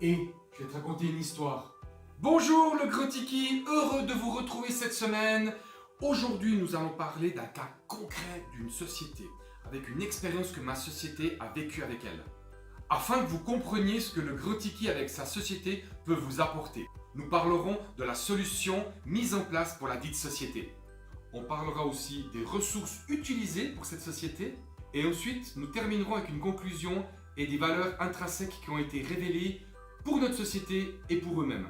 Et je vais te raconter une histoire. Bonjour le Gros Tiki, heureux de vous retrouver cette semaine. Aujourd'hui, nous allons parler d'un cas concret d'une société, avec une expérience que ma société a vécue avec elle. Afin que vous compreniez ce que le Gros Tiki avec sa société peut vous apporter. Nous parlerons de la solution mise en place pour la dite société. On parlera aussi des ressources utilisées pour cette société. Et ensuite, nous terminerons avec une conclusion et des valeurs intrinsèques qui ont été révélées pour notre société et pour eux-mêmes.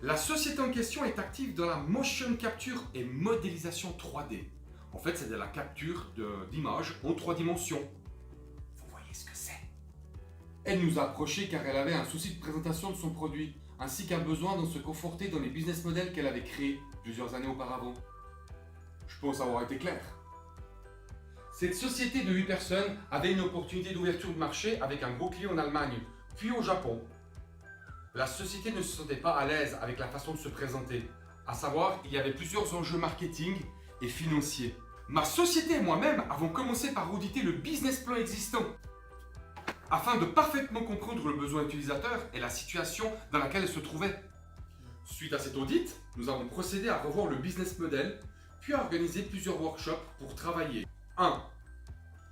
La société en question est active dans la motion capture et modélisation 3D. En fait, c'est de la capture d'images en 3 dimensions. Vous voyez ce que c'est? Elle nous a approchés car elle avait un souci de présentation de son produit, ainsi qu'un besoin de se conforter dans les business models qu'elle avait créés plusieurs années auparavant. Je pense avoir été clair. Cette société de 8 personnes avait une opportunité d'ouverture de marché avec un gros client en Allemagne, puis au Japon. La société ne se sentait pas à l'aise avec la façon de se présenter. À savoir, il y avait plusieurs enjeux marketing et financiers. Ma société et moi-même avons commencé par auditer le business plan existant, afin de parfaitement comprendre le besoin utilisateur et la situation dans laquelle elle se trouvait. Suite à cet audit, nous avons procédé à revoir le business model, puis à organiser plusieurs workshops pour travailler 1.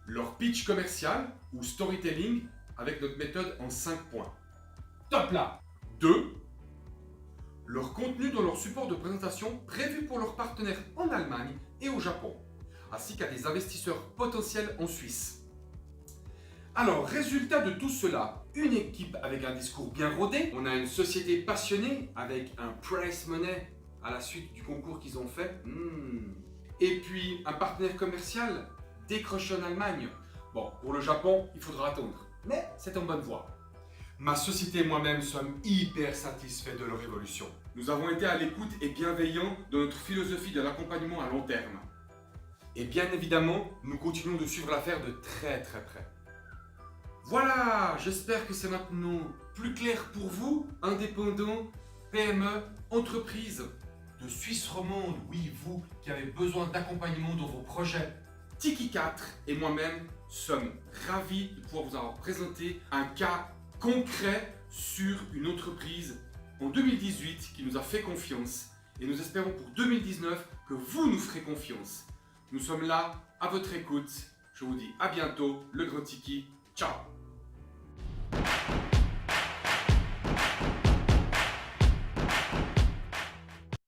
Leur pitch commercial ou storytelling avec notre méthode en 5 points. Top là! 2. Leur contenu dans leur support de présentation prévu pour leurs partenaires en Allemagne et au Japon, ainsi qu'à des investisseurs potentiels en Suisse. Alors, résultat de tout cela, une équipe avec un discours bien rodé, on a une société passionnée avec un prize money à la suite du concours qu'ils ont fait, et puis un partenaire commercial décroché en Allemagne. Bon, pour le Japon, il faudra attendre, mais c'est en bonne voie. Ma société et moi-même sommes hyper satisfaits de leur évolution. Nous avons été à l'écoute et bienveillants dans notre philosophie de l'accompagnement à long terme. Et bien évidemment, nous continuons de suivre l'affaire de très près. Voilà, j'espère que c'est maintenant plus clair pour vous, indépendants, PME, entreprises de Suisse romande, oui, vous qui avez besoin d'accompagnement dans vos projets. Tiki 4 et moi-même sommes ravis de pouvoir vous avoir présenté un cas concret sur une entreprise en 2018 qui nous a fait confiance et nous espérons pour 2019 que vous nous ferez confiance. Nous sommes là à votre écoute. Je vous dis à bientôt, le Gros Tiki. Ciao!